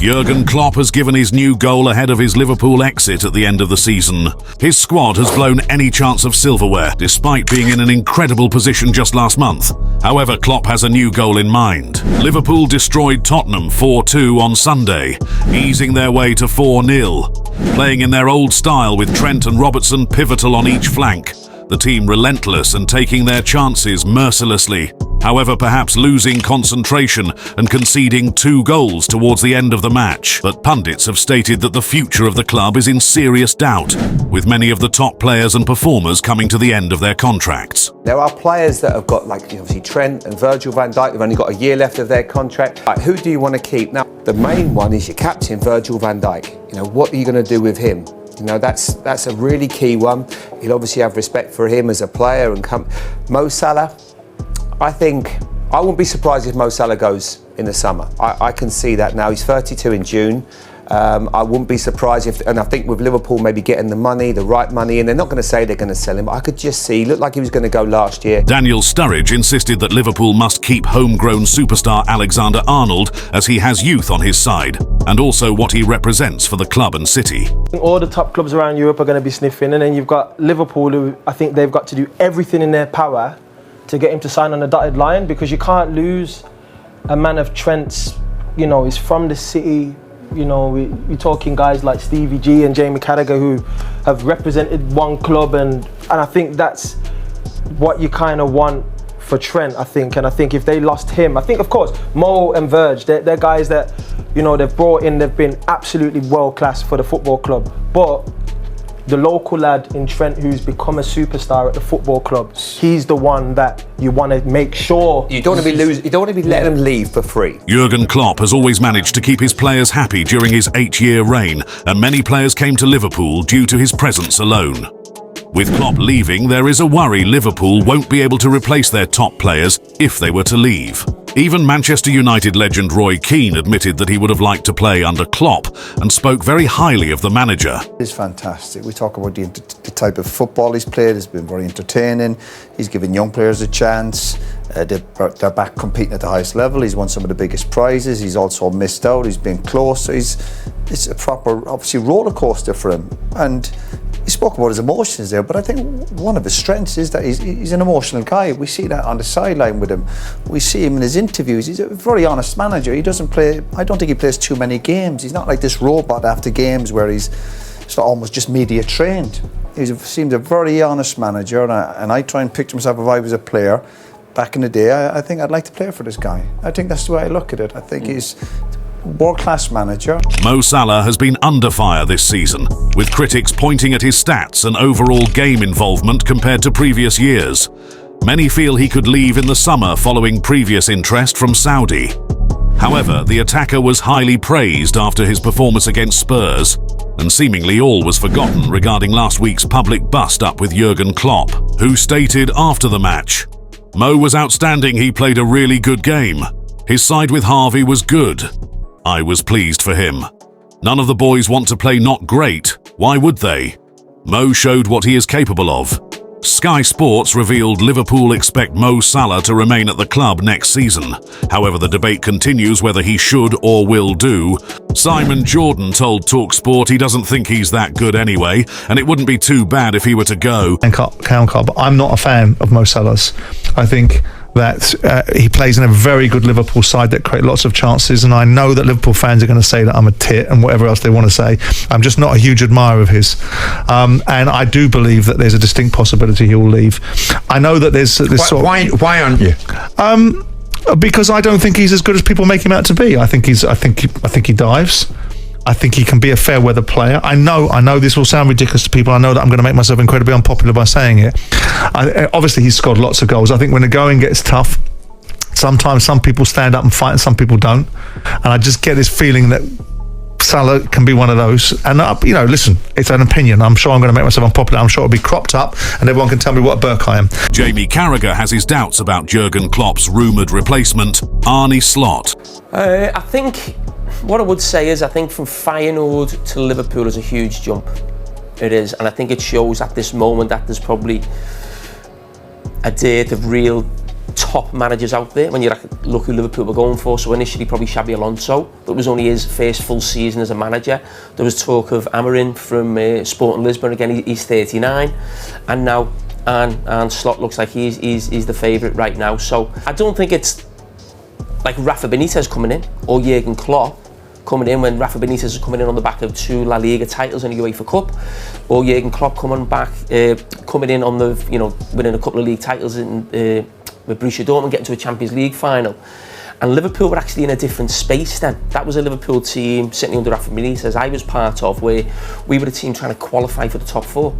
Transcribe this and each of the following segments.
Jurgen Klopp has given his new goal ahead of his Liverpool exit at the end of the season. His squad has blown any chance of silverware, despite being in an incredible position just last month. However, Klopp has a new goal in mind. Liverpool destroyed Tottenham 4-2 on Sunday, easing their way to 4-0. Playing in their old style with Trent and Robertson pivotal on each flank, the team relentless and taking their chances mercilessly. However, perhaps losing concentration and conceding 2 goals towards the end of the match. But pundits have stated that the future of the club is in serious doubt, with many of the top players and performers coming to the end of their contracts. There are players that have got, like obviously Trent and Virgil van Dijk, they've only got a year left of their contract. Like, who do you want to keep? Now, the main one is your captain, Virgil van Dijk. You know, what are you going to do with him? You know, that's a really key one. You'll obviously have respect for him as a player and Mo Salah. I wouldn't be surprised if Mo Salah goes in the summer. I can see that now. He's 32 in June. I wouldn't be surprised if, and I think with Liverpool maybe getting the money, the right money, and they're not going to say they're going to sell him, but I could just see, he looked like he was going to go last year. Daniel Sturridge insisted that Liverpool must keep homegrown superstar Alexander-Arnold as he has youth on his side, and also what he represents for the club and city. All the top clubs around Europe are going to be sniffing, and then you've got Liverpool, who I think they've got to do everything in their power to get him to sign on the dotted line, because you can't lose a man of Trent's, you know, he's from the city. You know, we're talking guys like Stevie G and Jamie Carragher who have represented one club, and I think that's what you kind of want for Trent, I think. And I think if they lost him, I think, of course, Mo and Virg, they're guys that, you know, they've brought in, they've been absolutely world class for the football club. But the local lad in Trent who's become a superstar at the football club, he's the one that you want to make sure. You don't want to be losing. You don't want to be letting them leave for free. Jurgen Klopp has always managed to keep his players happy during his 8-year reign, and many players came to Liverpool due to his presence alone. With Klopp leaving, there is a worry Liverpool won't be able to replace their top players if they were to leave. Even Manchester United legend Roy Keane admitted that he would have liked to play under Klopp and spoke very highly of the manager. It's fantastic. We talk about the type of football he's played. It's been very entertaining. He's given young players a chance. They're back competing at the highest level. He's won some of the biggest prizes. He's also missed out. He's been close. So it's a proper, obviously, roller coaster for him. And he spoke about his emotions there, but I think one of his strengths is that he's an emotional guy. We see that on the sideline with him. We see him in his interviews. He's a very honest manager. He doesn't play, I don't think he plays too many games. He's not like this robot after games where he's almost just media trained. He seems a very honest manager, and I try and picture myself if I was a player back in the day. I think I'd like to play for this guy. I think that's the way I look at it. I think he's world-class manager. Mo Salah has been under fire this season, with critics pointing at his stats and overall game involvement compared to previous years. Many feel he could leave in the summer following previous interest from Saudi. However, the attacker was highly praised after his performance against Spurs, and seemingly all was forgotten regarding last week's public bust-up with Jurgen Klopp, who stated after the match, "Mo was outstanding, he played a really good game. His side with Harvey was good. I was pleased for him. None of the boys want to play not great. Why would they? Mo showed what he is capable of." Sky Sports revealed Liverpool expect Mo Salah to remain at the club next season. However, the debate continues whether he should or will do. Simon Jordan told TalkSport he doesn't think he's that good anyway, and it wouldn't be too bad if he were to go. I'm not a fan of Mo Salah's. I think that he plays in a very good Liverpool side that create lots of chances, and I know that Liverpool fans are going to say that I'm a tit and whatever else they want to say. I'm just not a huge admirer of his, and I do believe that there's a distinct possibility he will leave. I know that there's this why aren't you? Because I don't think he's as good as people make him out to be. I think he dives. I think he can be a fair weather player. I know this will sound ridiculous to people. I know that I'm going to make myself incredibly unpopular by saying it. Obviously, he's scored lots of goals. I think when the going gets tough, sometimes some people stand up and fight and some people don't. And I just get this feeling that Salah can be one of those. And, listen, it's an opinion. I'm sure I'm going to make myself unpopular. I'm sure it'll be cropped up and everyone can tell me what a Burke I am. Jamie Carragher has his doubts about Jurgen Klopp's rumoured replacement, Arne Slot. I think what I would say is I think from Feyenoord to Liverpool is a huge jump. It is, and I think it shows at this moment that there's probably a dearth of real top managers out there when you look who Liverpool were going for. So initially probably Xabi Alonso, but it was only his first full season as a manager. There was talk of Amorim from Sporting Lisbon, again he's 39, and now Arne Slot looks like he's the favourite right now. So I don't think it's like Rafa Benitez coming in or Jurgen Klopp coming in when Rafa Benitez is coming in on the back of 2 La Liga titles and a UEFA Cup, or Jurgen Klopp coming in on the, you know, winning a couple of league titles with Borussia Dortmund, getting to a Champions League final. And Liverpool were actually in a different space then. That was a Liverpool team, certainly under Rafa Benitez, I was part of, where we were a team trying to qualify for the top 4.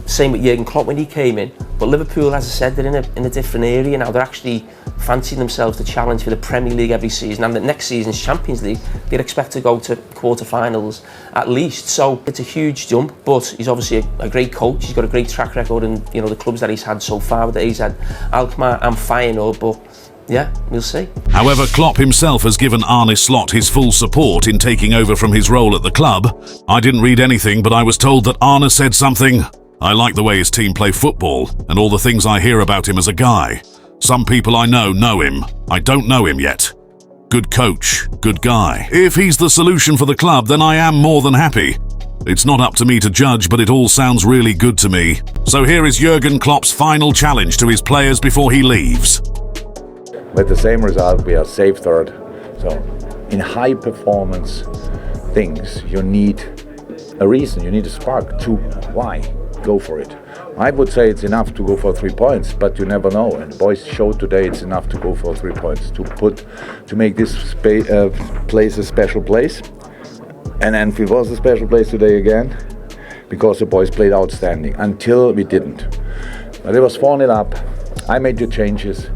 Same with Jurgen Klopp when he came in. But Liverpool, as I said, they're in a different area now. They're actually fancying themselves to challenge for the Premier League every season, and the next season's Champions League, they'd expect to go to quarter-finals at least. So it's a huge jump, but he's obviously a great coach. He's got a great track record in, you know, the clubs that he's had so far. That he's had Alkmaar and Feyenoord, but yeah, we'll see. However, Klopp himself has given Arne Slot his full support in taking over from his role at the club. I didn't read anything, but I was told that Arne said something. I like the way his team play football and all the things I hear about him as a guy. Some people I know him. I don't know him yet. Good coach, good guy. If he's the solution for the club, then I am more than happy. It's not up to me to judge, but it all sounds really good to me. So here is Jurgen Klopp's final challenge to his players before he leaves. With the same result, we are safe third. So in high performance things, you need a reason, you need a spark to why. Go for it. I would say it's enough to go for 3 points, but you never know. And the boys showed today it's enough to go for 3 points, to make this place a special place. And Anfield was a special place today again, because the boys played outstanding until we didn't. But it was 4-0 up. I made the changes.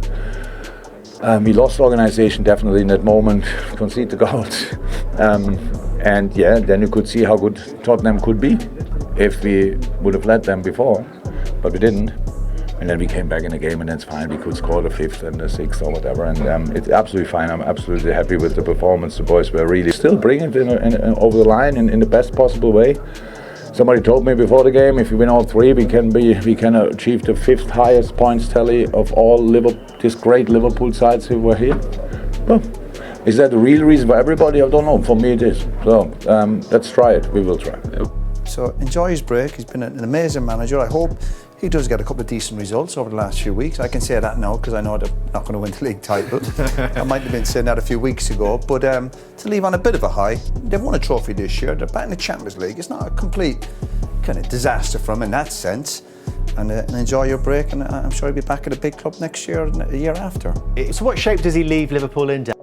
We lost organization definitely in that moment, concede the goals. And yeah, then you could see how good Tottenham could be if we would have led them before, but we didn't. And then we came back in the game, and that's fine. We could score the 5th and the 6th or whatever, and it's absolutely fine. I'm absolutely happy with the performance. The boys were really still bringing it over the line in the best possible way. Somebody told me before the game, if we win all 3, we can achieve the 5th highest points tally of all this great Liverpool sides who were here. Well, is that the real reason for everybody? I don't know. For me, it is. So let's try it. We will try. So enjoy his break. He's been an amazing manager. I hope he does get a couple of decent results over the last few weeks. I can say that now because I know they're not going to win the league title. I might have been saying that a few weeks ago. But to leave on a bit of a high, they've won a trophy this year. They're back in the Champions League. It's not a complete kind of disaster for them in that sense. And enjoy your break. And I'm sure he'll be back at a big club next year and the year after. So what shape does he leave Liverpool in, Dan?